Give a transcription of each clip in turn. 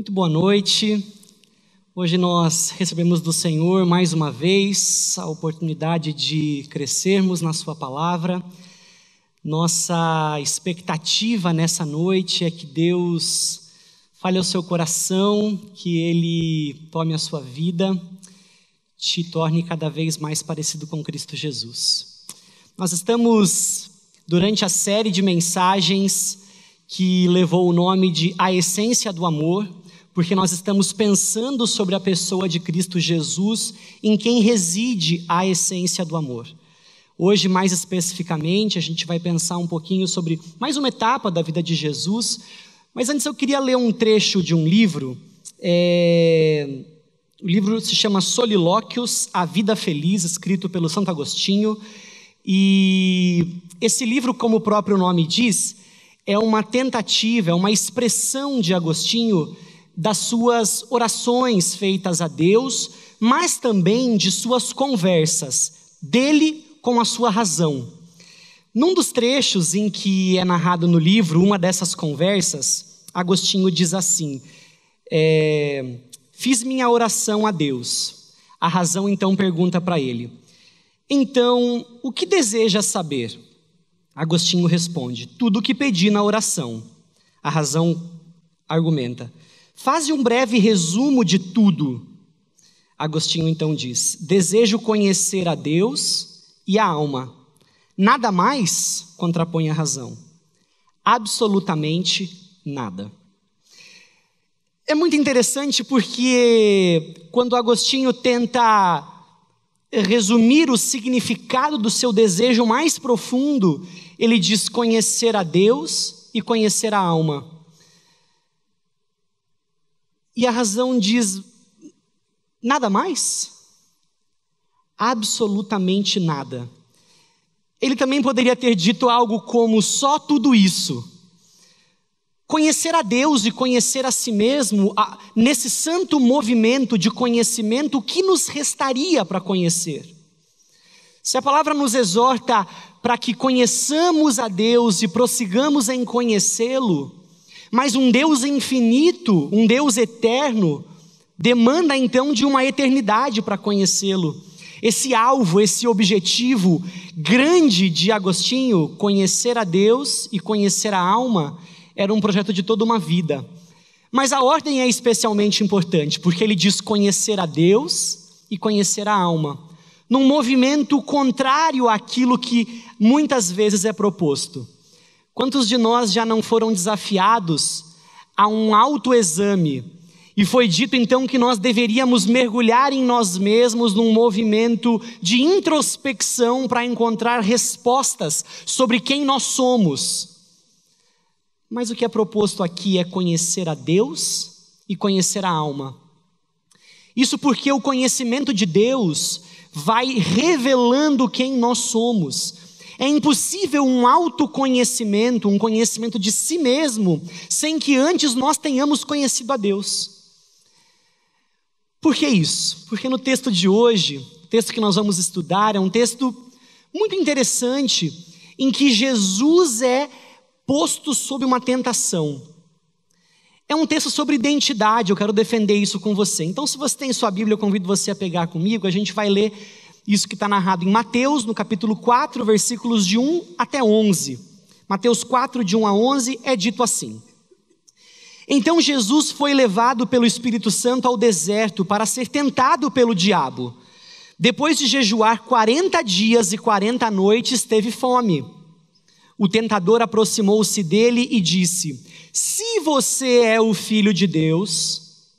Muito boa noite. Hoje nós recebemos do Senhor mais uma vez a oportunidade de crescermos na sua palavra. Nossa expectativa nessa noite é que Deus fale ao seu coração, que Ele tome a sua vida, te torne cada vez mais parecido com Cristo Jesus. Nós estamos durante a série de mensagens que levou o nome de A Essência do Amor, porque nós estamos pensando sobre a pessoa de Cristo Jesus, em quem reside a essência do amor. Hoje, mais especificamente, a gente vai pensar um pouquinho sobre mais uma etapa da vida de Jesus, mas antes eu queria ler um trecho de um livro. O livro se chama Solilóquios, A Vida Feliz, escrito pelo Santo Agostinho, e esse livro, como o próprio nome diz, é uma tentativa, é uma expressão de Agostinho das suas orações feitas a Deus, mas também de suas conversas dele com a sua razão. Num dos trechos em que é narrado no livro, uma dessas conversas, Agostinho diz assim: fiz minha oração a Deus. A razão então pergunta para ele: então, o que deseja saber? Agostinho responde: tudo o que pedi na oração. A razão argumenta: faze um breve resumo de tudo. Agostinho então diz: desejo conhecer a Deus e a alma. Nada mais, contrapõe a razão. Absolutamente nada. É muito interessante porque quando Agostinho tenta resumir o significado do seu desejo mais profundo, ele diz conhecer a Deus e conhecer a alma. E a razão diz: nada mais? Absolutamente nada. Ele também poderia ter dito algo como: só tudo isso. Conhecer a Deus e conhecer a si mesmo, nesse santo movimento de conhecimento, o que nos restaria para conhecer? Se a palavra nos exorta para que conheçamos a Deus e prossigamos em conhecê-lo, mas um Deus infinito, um Deus eterno, demanda então de uma eternidade para conhecê-lo. Esse alvo, esse objetivo grande de Agostinho, conhecer a Deus e conhecer a alma, era um projeto de toda uma vida. Mas a ordem é especialmente importante, porque ele diz conhecer a Deus e conhecer a alma, num movimento contrário àquilo que muitas vezes é proposto. Quantos de nós já não foram desafiados a um autoexame e foi dito então que nós deveríamos mergulhar em nós mesmos num movimento de introspecção para encontrar respostas sobre quem nós somos? Mas o que é proposto aqui é conhecer a Deus e conhecer a alma. Isso porque o conhecimento de Deus vai revelando quem nós somos. É impossível um autoconhecimento, um conhecimento de si mesmo, sem que antes nós tenhamos conhecido a Deus. Por que isso? Porque no texto de hoje, o texto que nós vamos estudar, é um texto muito interessante, em que Jesus é posto sob uma tentação. É um texto sobre identidade, eu quero defender isso com você. Então, se você tem sua Bíblia, eu convido você a pegar comigo, a gente vai ler isso que está narrado em Mateus, no capítulo 4, versículos de 1 até 11. Mateus 4, de 1 a 11, é dito assim: então Jesus foi levado pelo Espírito Santo ao deserto para ser tentado pelo diabo. Depois de jejuar 40 dias e 40 noites, teve fome. O tentador aproximou-se dele e disse: se você é o Filho de Deus,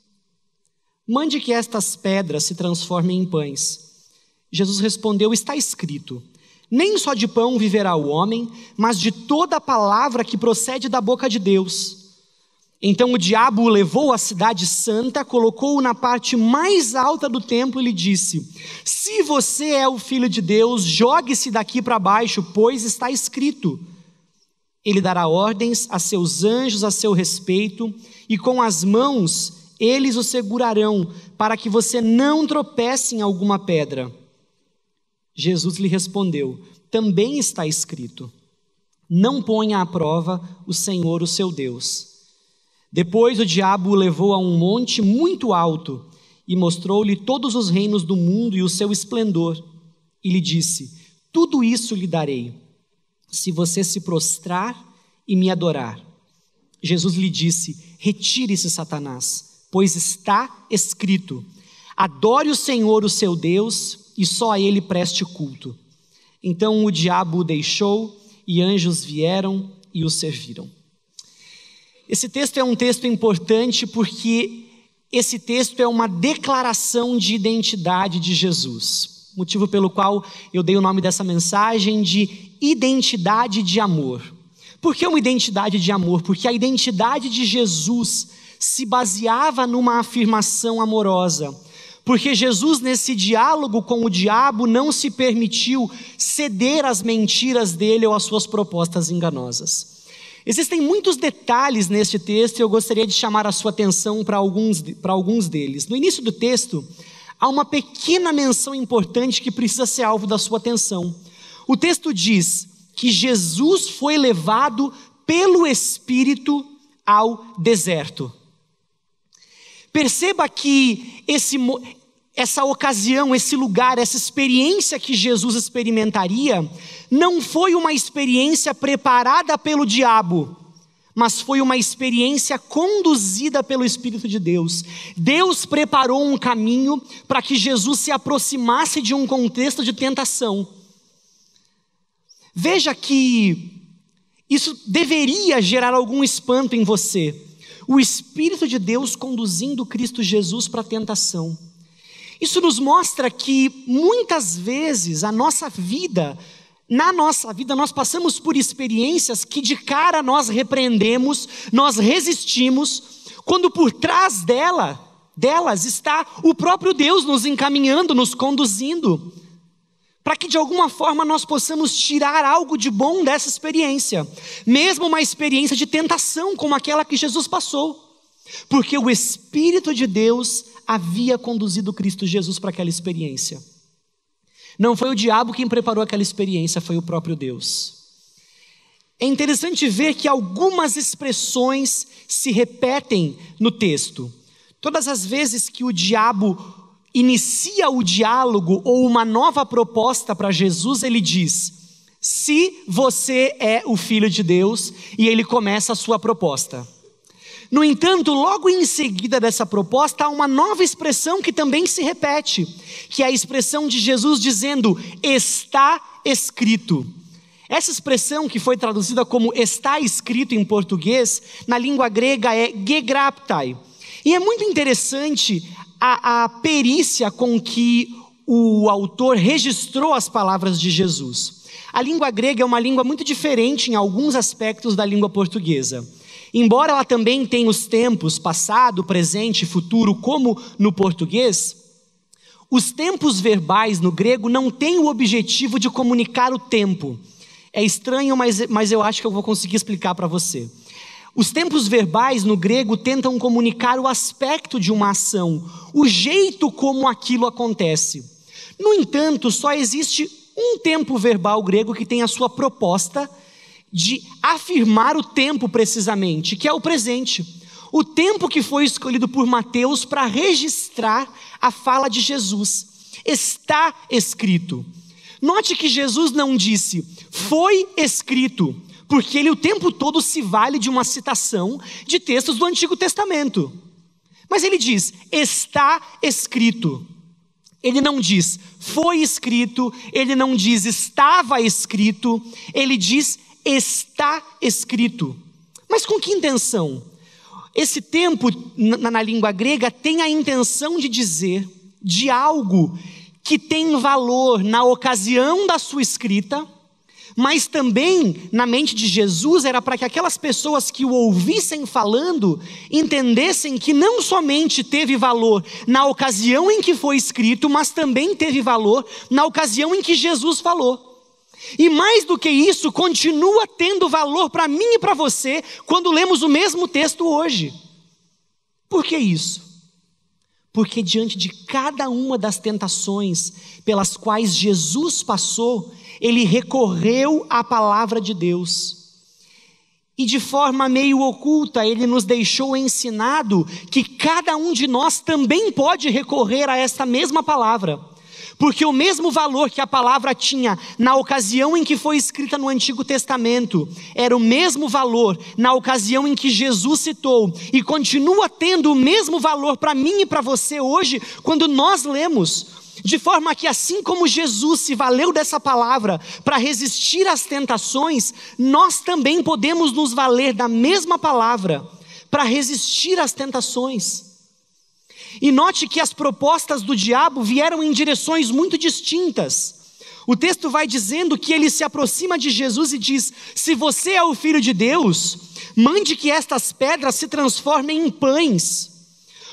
mande que estas pedras se transformem em pães. Jesus respondeu: está escrito, nem só de pão viverá o homem, mas de toda a palavra que procede da boca de Deus. Então o diabo o levou à cidade santa, colocou-o na parte mais alta do templo e lhe disse: se você é o Filho de Deus, jogue-se daqui para baixo, pois está escrito, ele dará ordens a seus anjos a seu respeito, e com as mãos eles o segurarão, para que você não tropece em alguma pedra. Jesus lhe respondeu: também está escrito, não ponha à prova o Senhor, o seu Deus. Depois o diabo o levou a um monte muito alto e mostrou-lhe todos os reinos do mundo e o seu esplendor. E lhe disse: tudo isso lhe darei, se você se prostrar e me adorar. Jesus lhe disse: retire-se, Satanás, pois está escrito: adore o Senhor, o seu Deus, e só a ele preste culto. Então o diabo o deixou, e anjos vieram e o serviram. Esse texto é um texto importante porque esse texto é uma declaração de identidade de Jesus. Motivo pelo qual eu dei o nome dessa mensagem de identidade de amor. Por que uma identidade de amor? Porque a identidade de Jesus se baseava numa afirmação amorosa. Porque Jesus, nesse diálogo com o diabo, não se permitiu ceder às mentiras dele ou às suas propostas enganosas. Existem muitos detalhes neste texto e eu gostaria de chamar a sua atenção para alguns deles. No início do texto, há uma pequena menção importante que precisa ser alvo da sua atenção. O texto diz que Jesus foi levado pelo Espírito ao deserto. Perceba que essa ocasião, esse lugar, essa experiência que Jesus experimentaria, não foi uma experiência preparada pelo diabo, mas foi uma experiência conduzida pelo Espírito de Deus. Deus preparou um caminho para que Jesus se aproximasse de um contexto de tentação. Veja que isso deveria gerar algum espanto em você. O Espírito de Deus conduzindo Cristo Jesus para a tentação. Isso nos mostra que muitas vezes na nossa vida nós passamos por experiências que de cara nós repreendemos, nós resistimos, quando por trás delas está o próprio Deus nos encaminhando, nos conduzindo, para que de alguma forma nós possamos tirar algo de bom dessa experiência, mesmo uma experiência de tentação como aquela que Jesus passou, porque o Espírito de Deus havia conduzido Cristo Jesus para aquela experiência. Não foi o diabo quem preparou aquela experiência, foi o próprio Deus. É interessante ver que algumas expressões se repetem no texto. Todas as vezes que o diabo inicia o diálogo ou uma nova proposta para Jesus, ele diz: se você é o Filho de Deus, e ele começa a sua proposta. No entanto, logo em seguida dessa proposta, há uma nova expressão que também se repete, que é a expressão de Jesus dizendo: está escrito. Essa expressão, que foi traduzida como está escrito em português, na língua grega é gegraptai. E é muito interessante a perícia com que o autor registrou as palavras de Jesus. A língua grega é uma língua muito diferente em alguns aspectos da língua portuguesa. Embora ela também tenha os tempos passado, presente e futuro, como no português, os tempos verbais no grego não têm o objetivo de comunicar o tempo. É estranho, mas eu acho que eu vou conseguir explicar para você. Os tempos verbais no grego tentam comunicar o aspecto de uma ação, o jeito como aquilo acontece. No entanto, só existe um tempo verbal grego que tem a sua proposta de afirmar o tempo precisamente, que é o presente. O tempo que foi escolhido por Mateus para registrar a fala de Jesus. Está escrito. Note que Jesus não disse, foi escrito, porque ele o tempo todo se vale de uma citação de textos do Antigo Testamento. Mas ele diz, está escrito. Ele não diz, foi escrito, ele não diz, estava escrito, ele diz, está escrito. Mas com que intenção? Esse tempo, na língua grega, tem a intenção de dizer de algo que tem valor na ocasião da sua escrita, mas também na mente de Jesus era para que aquelas pessoas que o ouvissem falando entendessem que não somente teve valor na ocasião em que foi escrito, mas também teve valor na ocasião em que Jesus falou. E mais do que isso, continua tendo valor para mim e para você quando lemos o mesmo texto hoje. Por que isso? Porque diante de cada uma das tentações pelas quais Jesus passou, ele recorreu à palavra de Deus. E de forma meio oculta, ele nos deixou ensinado que cada um de nós também pode recorrer a esta mesma palavra. Porque o mesmo valor que a palavra tinha na ocasião em que foi escrita no Antigo Testamento, era o mesmo valor na ocasião em que Jesus citou, e continua tendo o mesmo valor para mim e para você hoje, quando nós lemos. De forma que assim como Jesus se valeu dessa palavra para resistir às tentações, nós também podemos nos valer da mesma palavra para resistir às tentações. E note que as propostas do diabo vieram em direções muito distintas. O texto vai dizendo que ele se aproxima de Jesus e diz: se você é o Filho de Deus, mande que estas pedras se transformem em pães.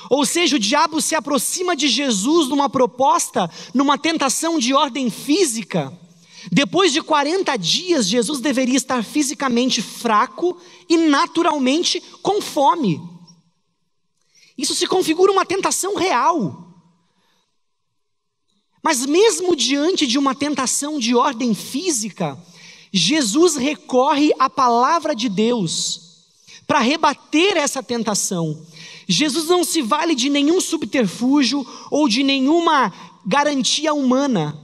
Ou seja, o diabo se aproxima de Jesus numa proposta, numa tentação de ordem física. Depois de 40 dias, Jesus deveria estar fisicamente fraco e naturalmente com fome. Isso se configura uma tentação real. Mas mesmo diante de uma tentação de ordem física, Jesus recorre à palavra de Deus para rebater essa tentação. Jesus não se vale de nenhum subterfúgio ou de nenhuma garantia humana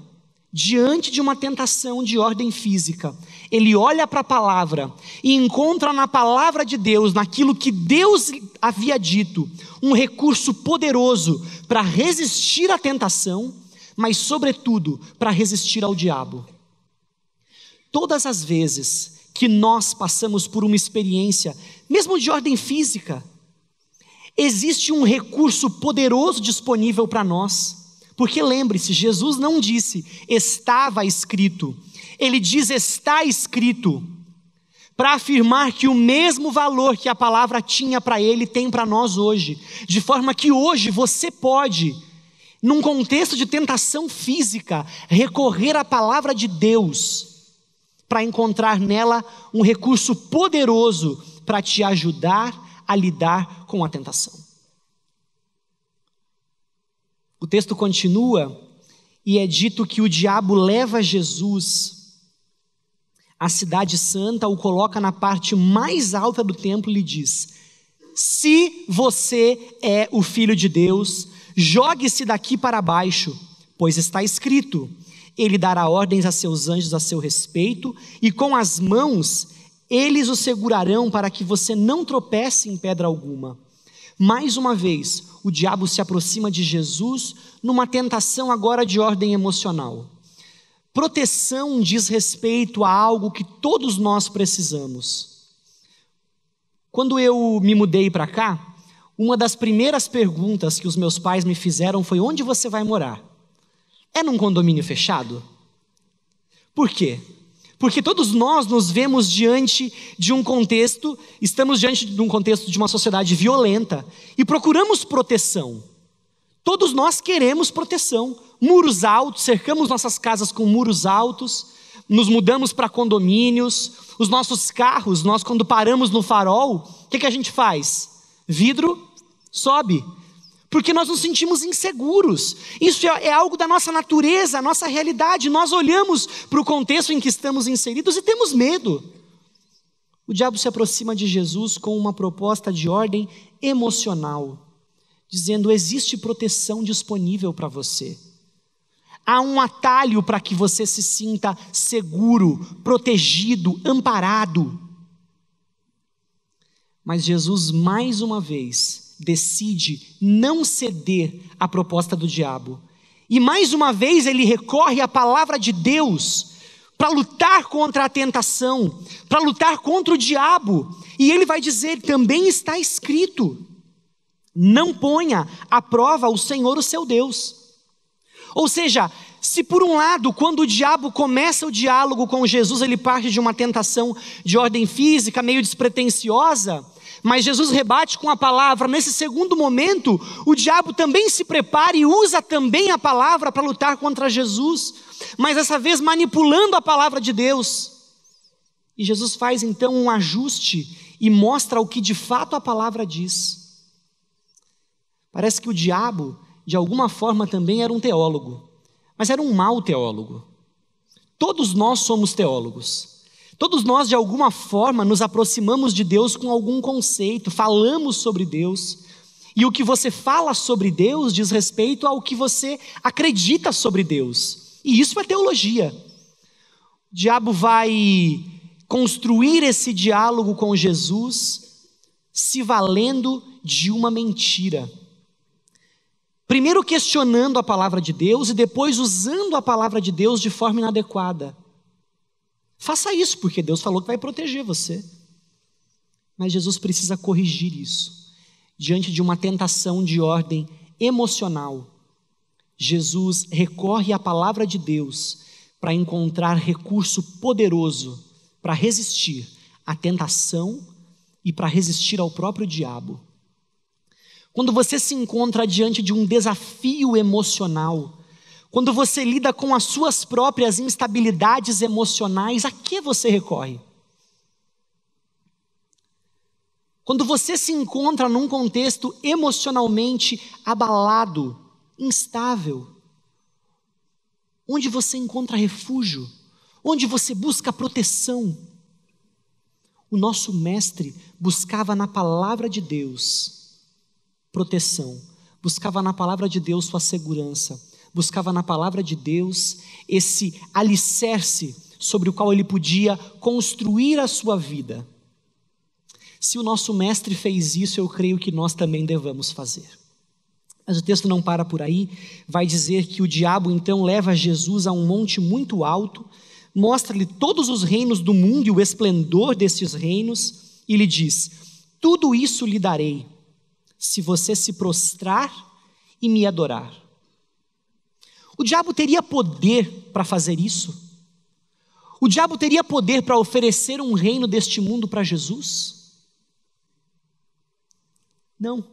diante de uma tentação de ordem física. Ele olha para a palavra e encontra na palavra de Deus, naquilo que Deus havia dito, um recurso poderoso para resistir à tentação, mas sobretudo para resistir ao diabo. Todas as vezes que nós passamos por uma experiência, mesmo de ordem física, existe um recurso poderoso disponível para nós. Porque lembre-se, Jesus não disse estava escrito, ele diz está escrito, para afirmar que o mesmo valor que a palavra tinha para ele tem para nós hoje, de forma que hoje você pode, num contexto de tentação física, recorrer à palavra de Deus, para encontrar nela um recurso poderoso para te ajudar a lidar com a tentação. O texto continua e é dito que o diabo leva Jesus à cidade santa, o coloca na parte mais alta do templo e lhe diz: se você é o Filho de Deus, jogue-se daqui para baixo, pois está escrito, ele dará ordens a seus anjos a seu respeito, e com as mãos eles o segurarão para que você não tropece em pedra alguma. Mais uma vez, o diabo se aproxima de Jesus numa tentação agora de ordem emocional. Proteção diz respeito a algo que todos nós precisamos. Quando eu me mudei para cá, uma das primeiras perguntas que os meus pais me fizeram foi: onde você vai morar? É num condomínio fechado? Por quê? Porque todos nós nos vemos diante de um contexto, estamos diante de um contexto de uma sociedade violenta e procuramos proteção. Todos nós queremos proteção. Muros altos, cercamos nossas casas com muros altos, nos mudamos para condomínios, os nossos carros, nós quando paramos no farol, o que a gente faz? Vidro sobe. Porque nós nos sentimos inseguros. Isso é algo da nossa natureza, a nossa realidade. Nós olhamos para o contexto em que estamos inseridos e temos medo. O diabo se aproxima de Jesus com uma proposta de ordem emocional, dizendo: existe proteção disponível para você. Há um atalho para que você se sinta seguro, protegido, amparado. Mas Jesus, mais uma vez, decide não ceder à proposta do diabo. E mais uma vez ele recorre à palavra de Deus para lutar contra a tentação, para lutar contra o diabo. E ele vai dizer: também está escrito, não ponha à prova o Senhor, o seu Deus. Ou seja, se por um lado, quando o diabo começa o diálogo com Jesus, ele parte de uma tentação de ordem física, meio despretensiosa, mas Jesus rebate com a palavra. Nesse segundo momento, o diabo também se prepara e usa também a palavra para lutar contra Jesus, mas dessa vez manipulando a palavra de Deus. E Jesus faz então um ajuste e mostra o que de fato a palavra diz. Parece que o diabo, de alguma forma, também era um teólogo, mas era um mau teólogo. Todos nós somos teólogos. Todos nós, de alguma forma, nos aproximamos de Deus com algum conceito, falamos sobre Deus, e o que você fala sobre Deus diz respeito ao que você acredita sobre Deus, e isso é teologia. O diabo vai construir esse diálogo com Jesus, se valendo de uma mentira. Primeiro questionando a palavra de Deus e depois usando a palavra de Deus de forma inadequada. Faça isso, porque Deus falou que vai proteger você. Mas Jesus precisa corrigir isso. Diante de uma tentação de ordem emocional, Jesus recorre à palavra de Deus para encontrar recurso poderoso para resistir à tentação e para resistir ao próprio diabo. Quando você se encontra diante de um desafio emocional, quando você lida com as suas próprias instabilidades emocionais, a que você recorre? Quando você se encontra num contexto emocionalmente abalado, instável, onde você encontra refúgio, onde você busca proteção. O nosso mestre buscava na palavra de Deus proteção, buscava na palavra de Deus sua segurança, buscava na palavra de Deus esse alicerce sobre o qual ele podia construir a sua vida. Se o nosso mestre fez isso, eu creio que nós também devamos fazer. Mas o texto não para por aí, vai dizer que o diabo então leva Jesus a um monte muito alto, mostra-lhe todos os reinos do mundo e o esplendor desses reinos, e lhe diz: tudo isso lhe darei, se você se prostrar e me adorar. O diabo teria poder para fazer isso? O diabo teria poder para oferecer um reino deste mundo para Jesus? Não,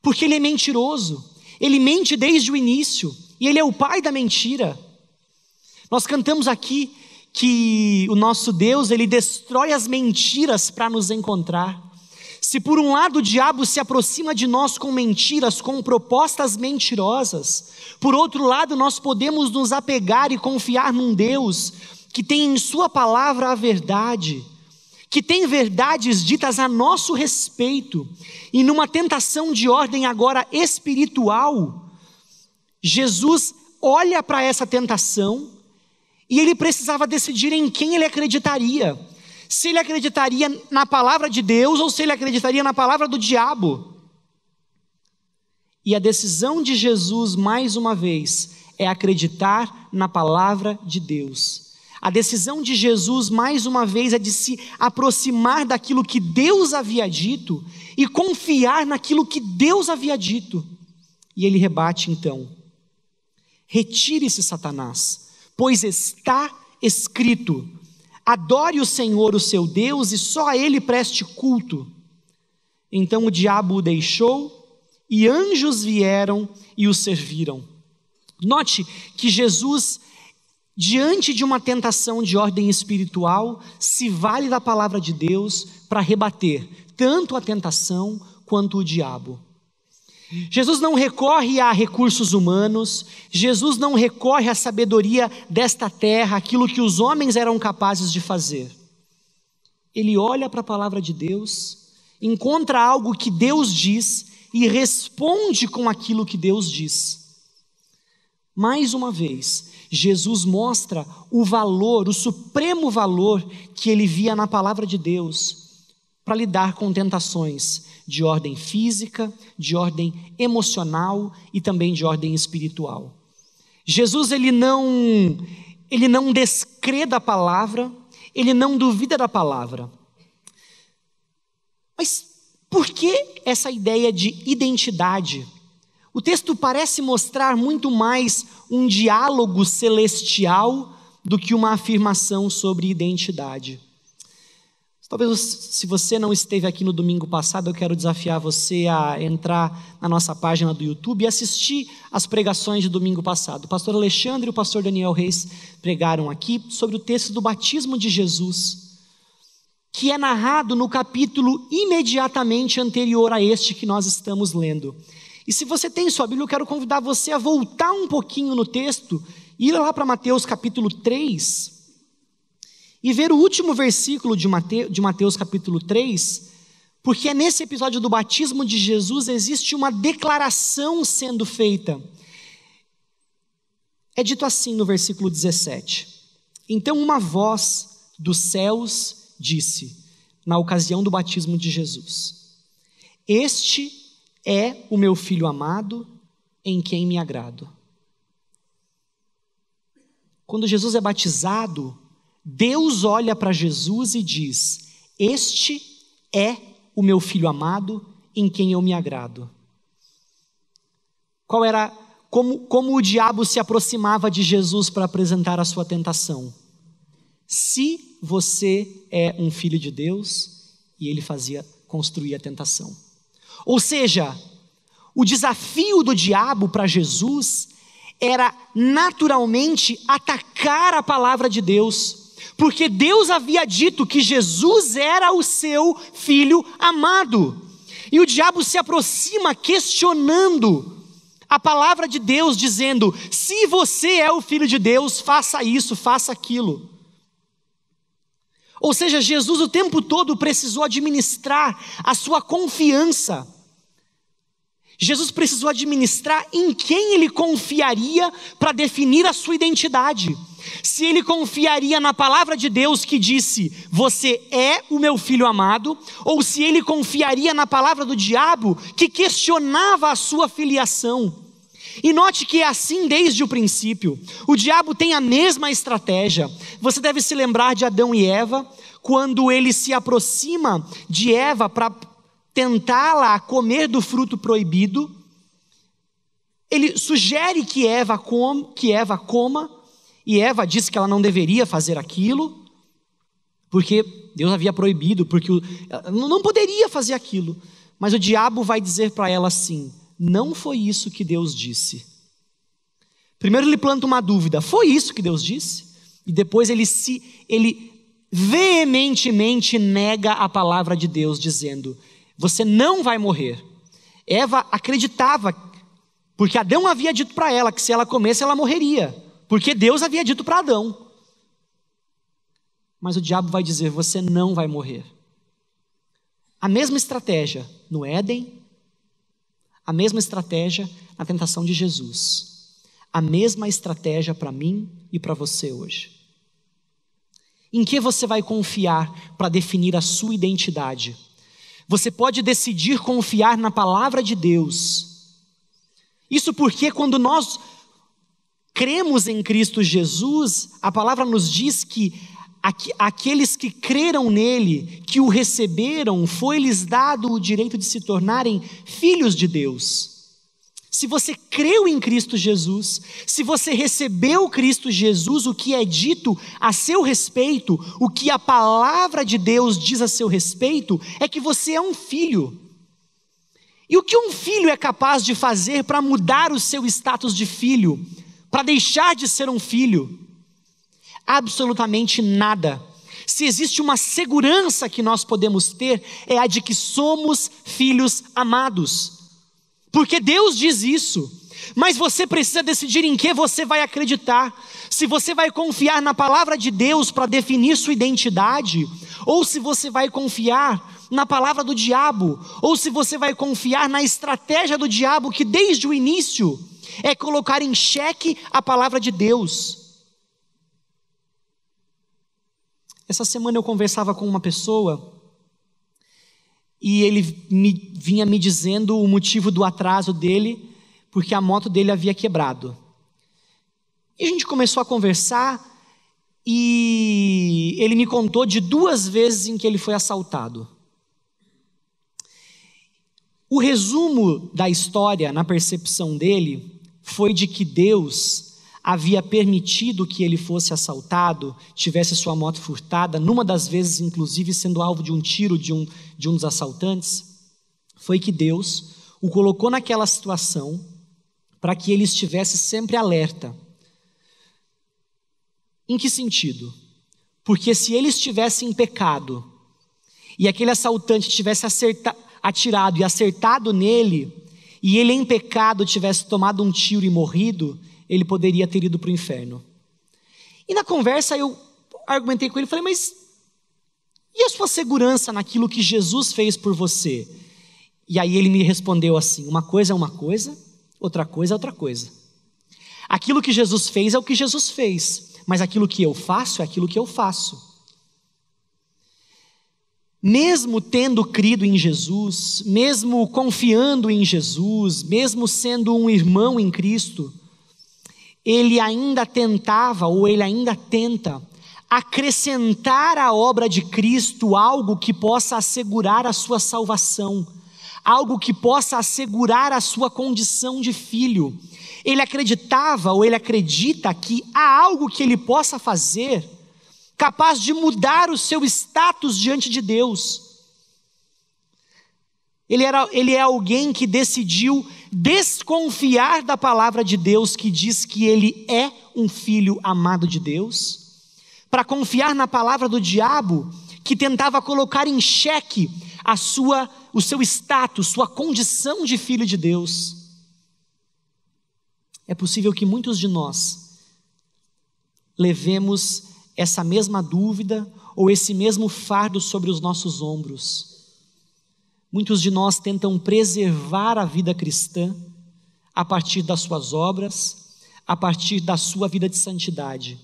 porque ele é mentiroso, ele mente desde o início, e ele é o pai da mentira. Nós cantamos aqui que o nosso Deus, ele destrói as mentiras para nos encontrar. Se por um lado o diabo se aproxima de nós com mentiras, com propostas mentirosas, por outro lado nós podemos nos apegar e confiar num Deus que tem em sua palavra a verdade, que tem verdades ditas a nosso respeito, e numa tentação de ordem agora espiritual, Jesus olha para essa tentação e ele precisava decidir em quem ele acreditaria. Se ele acreditaria na palavra de Deus ou se ele acreditaria na palavra do diabo. E a decisão de Jesus, mais uma vez, é acreditar na palavra de Deus. A decisão de Jesus, mais uma vez, é de se aproximar daquilo que Deus havia dito e confiar naquilo que Deus havia dito. E ele rebate então: retire-se, Satanás, pois está escrito: adore o Senhor, o seu Deus, e só a Ele preste culto. Então o diabo o deixou, e anjos vieram e o serviram. Note que Jesus, diante de uma tentação de ordem espiritual, se vale da palavra de Deus para rebater tanto a tentação quanto o diabo. Jesus não recorre a recursos humanos, Jesus não recorre à sabedoria desta terra, aquilo que os homens eram capazes de fazer. Ele olha para a palavra de Deus, encontra algo que Deus diz e responde com aquilo que Deus diz. Mais uma vez, Jesus mostra o valor, o supremo valor que ele via na palavra de Deus para lidar com tentações de ordem física, de ordem emocional e também de ordem espiritual. Jesus ele não descreda a palavra, ele não duvida da palavra. Mas por que essa ideia de identidade? O texto parece mostrar muito mais um diálogo celestial do que uma afirmação sobre identidade. Talvez, se você não esteve aqui no domingo passado, eu quero desafiar você a entrar na nossa página do YouTube e assistir as pregações de domingo passado. O pastor Alexandre e o pastor Daniel Reis pregaram aqui sobre o texto do batismo de Jesus, que é narrado no capítulo imediatamente anterior a este que nós estamos lendo. E se você tem sua Bíblia, eu quero convidar você a voltar um pouquinho no texto, ir lá para Mateus capítulo 3, e ver o último versículo de Mateus capítulo 3, porque é nesse episódio do batismo de Jesus existe uma declaração sendo feita. É dito assim no versículo 17: então uma voz dos céus disse, na ocasião do batismo de Jesus: este é o meu filho amado, em quem me agrado. Quando Jesus é batizado, Deus olha para Jesus e diz: este é o meu filho amado, em quem eu me agrado. Como o diabo se aproximava de Jesus para apresentar a sua tentação? Se você é um filho de Deus, e ele construir a tentação. Ou seja, o desafio do diabo para Jesus era naturalmente atacar a palavra de Deus, porque Deus havia dito que Jesus era o seu filho amado, e o diabo se aproxima questionando a palavra de Deus, dizendo: se você é o filho de Deus, faça isso, faça aquilo. Ou seja, Jesus o tempo todo precisou administrar a sua confiança. Jesus precisou administrar em quem ele confiaria para definir a sua identidade. Se ele confiaria na palavra de Deus que disse: você é o meu filho amado, ou se ele confiaria na palavra do diabo que questionava a sua filiação. E note que é assim desde o princípio. O diabo tem a mesma estratégia. Você deve se lembrar de Adão e Eva, quando ele se aproxima de Eva para tentá-la a comer do fruto proibido. Ele sugere que Eva coma, e Eva disse que ela não deveria fazer aquilo, porque Deus havia proibido, porque não poderia fazer aquilo. Mas o diabo vai dizer para ela assim: não foi isso que Deus disse. Primeiro ele planta uma dúvida: foi isso que Deus disse? E depois ele veementemente nega a palavra de Deus, dizendo: você não vai morrer. Eva acreditava, porque Adão havia dito para ela que se ela comesse ela morreria, porque Deus havia dito para Adão. Mas o diabo vai dizer: você não vai morrer. A mesma estratégia no Éden, a mesma estratégia na tentação de Jesus, a mesma estratégia para mim e para você hoje. Em que você vai confiar para definir a sua identidade? Você pode decidir confiar na palavra de Deus. Isso porque quando nós cremos em Cristo Jesus, a palavra nos diz que aqueles que creram nele, que o receberam, foi-lhes dado o direito de se tornarem filhos de Deus. Se você creu em Cristo Jesus, se você recebeu Cristo Jesus, o que é dito a seu respeito, o que a palavra de Deus diz a seu respeito, é que você é um filho. E o que um filho é capaz de fazer para mudar o seu status de filho, para deixar de ser um filho? Absolutamente nada. Se existe uma segurança que nós podemos ter, é a de que somos filhos amados. Porque Deus diz isso. Mas você precisa decidir em que você vai acreditar. Se você vai confiar na palavra de Deus para definir sua identidade, ou se você vai confiar na palavra do diabo, ou se você vai confiar na estratégia do diabo, que desde o início é colocar em xeque a palavra de Deus. Essa semana eu conversava com uma pessoa e ele vinha me dizendo o motivo do atraso dele, porque a moto dele havia quebrado. E a gente começou a conversar e ele me contou de 2 vezes em que ele foi assaltado. O resumo da história, na percepção dele, foi de que Deus havia permitido que ele fosse assaltado, tivesse sua moto furtada, numa das vezes, inclusive, sendo alvo de um tiro de um dos assaltantes. Foi que Deus o colocou naquela situação para que ele estivesse sempre alerta. Em que sentido? Porque se ele estivesse em pecado e aquele assaltante tivesse atirado e acertado nele, e ele em pecado tivesse tomado um tiro e morrido, ele poderia ter ido para o inferno. E na conversa argumentei com ele, falei, mas e a sua segurança naquilo que Jesus fez por você? E aí ele me respondeu assim, uma coisa é uma coisa, outra coisa é outra coisa. Aquilo que Jesus fez é o que Jesus fez, mas aquilo que eu faço é aquilo que eu faço. Mesmo tendo crido em Jesus, mesmo confiando em Jesus, mesmo sendo um irmão em Cristo, ele ainda tentava, ou ele ainda tenta, acrescentar à obra de Cristo algo que possa assegurar a sua salvação, algo que possa assegurar a sua condição de filho. Ele acreditava, ou ele acredita, que há algo que ele possa fazer capaz de mudar o seu status diante de Deus. Ele é alguém que decidiu desconfiar da palavra de Deus, que diz que ele é um filho amado de Deus, para confiar na palavra do diabo, que tentava colocar em xeque o seu status, sua condição de filho de Deus. É possível que muitos de nós levemos essa mesma dúvida ou esse mesmo fardo sobre os nossos ombros. Muitos de nós tentam preservar a vida cristã a partir das suas obras, a partir da sua vida de santidade.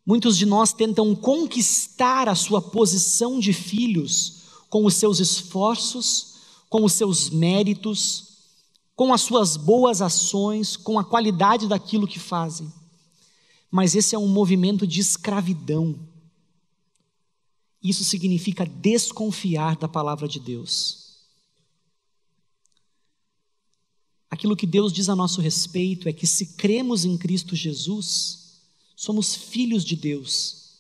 Muitos de nós tentam conquistar a sua posição de filhos com os seus esforços, com os seus méritos, com as suas boas ações, com a qualidade daquilo que fazem. Mas esse é um movimento de escravidão. Isso significa desconfiar da palavra de Deus. Aquilo que Deus diz a nosso respeito é que se cremos em Cristo Jesus, somos filhos de Deus.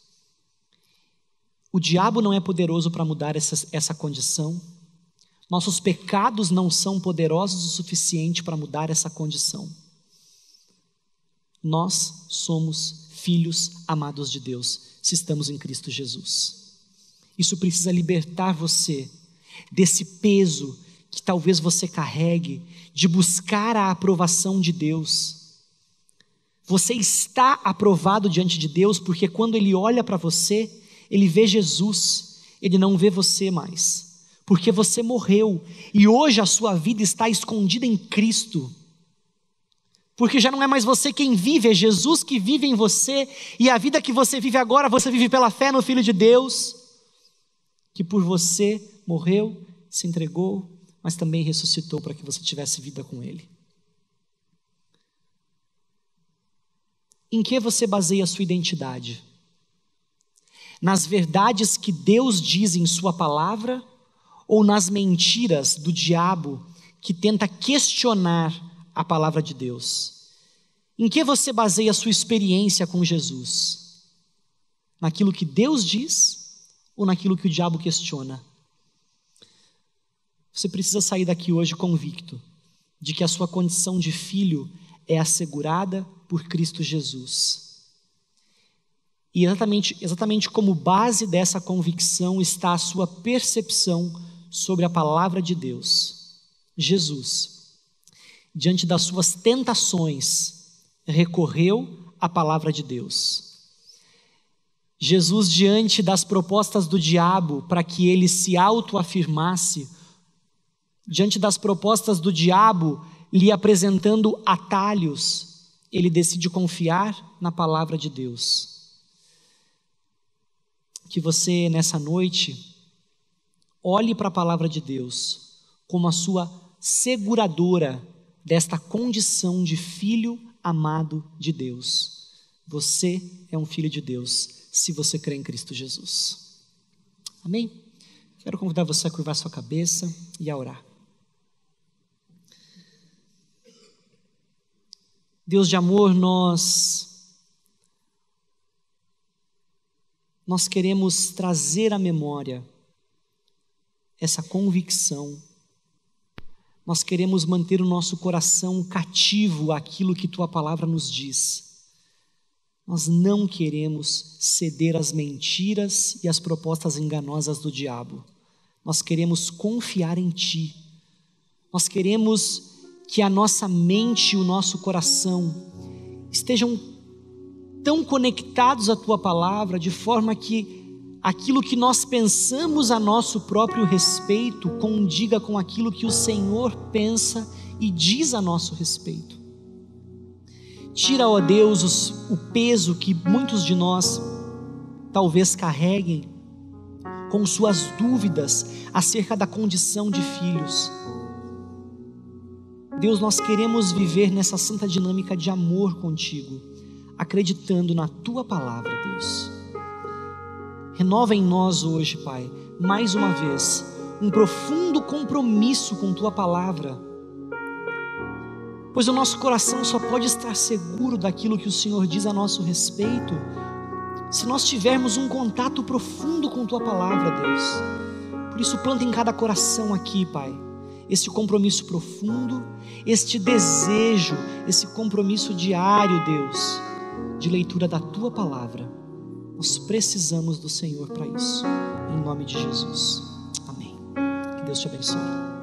O diabo não é poderoso para mudar essa condição. Nossos pecados não são poderosos o suficiente para mudar essa condição. Nós somos filhos amados de Deus, se estamos em Cristo Jesus. Isso precisa libertar você desse peso que talvez você carregue, de buscar a aprovação de Deus. Você está aprovado diante de Deus, porque quando Ele olha para você, Ele vê Jesus, Ele não vê você mais, porque você morreu, e hoje a sua vida está escondida em Cristo. Porque já não é mais você quem vive, é Jesus que vive em você, e a vida que você vive agora, você vive pela fé no Filho de Deus, que por você morreu, se entregou, mas também ressuscitou para que você tivesse vida com Ele. Em que você baseia a sua identidade? Nas verdades que Deus diz em sua palavra, ou nas mentiras do diabo que tenta questionar a palavra de Deus? Em que você baseia a sua experiência com Jesus? Naquilo que Deus diz ou naquilo que o diabo questiona? Você precisa sair daqui hoje convicto de que a sua condição de filho é assegurada por Cristo Jesus. E exatamente como base dessa convicção está a sua percepção sobre a palavra de Deus. Jesus, diante das suas tentações, recorreu à palavra de Deus. Jesus, diante das propostas do diabo para que ele se autoafirmasse, diante das propostas do diabo lhe apresentando atalhos, ele decide confiar na palavra de Deus. Que você nessa noite olhe para a palavra de Deus como a sua seguradora desta condição de filho amado de Deus. Você é um filho de Deus, se você crê em Cristo Jesus. Amém? Quero convidar você a curvar sua cabeça e a orar. Deus de amor, nós queremos trazer à memória essa convicção. Nós queremos manter o nosso coração cativo àquilo que Tua palavra nos diz. Nós não queremos ceder às mentiras e às propostas enganosas do diabo. Nós queremos confiar em Ti. Nós queremos que a nossa mente e o nosso coração estejam tão conectados à Tua palavra, de forma que aquilo que nós pensamos a nosso próprio respeito condiga com aquilo que o Senhor pensa e diz a nosso respeito. Tira, ó Deus, o peso que muitos de nós talvez carreguem com suas dúvidas acerca da condição de filhos. Deus, nós queremos viver nessa santa dinâmica de amor contigo, acreditando na Tua palavra, Deus. Renova em nós hoje, Pai, mais uma vez, um profundo compromisso com Tua palavra, pois o nosso coração só pode estar seguro daquilo que o Senhor diz a nosso respeito se nós tivermos um contato profundo com Tua palavra, Deus. Por isso, planta em cada coração aqui, Pai, este compromisso profundo, este desejo, esse compromisso diário, Deus, de leitura da Tua palavra. Nós precisamos do Senhor para isso, em nome de Jesus. Amém. Que Deus te abençoe.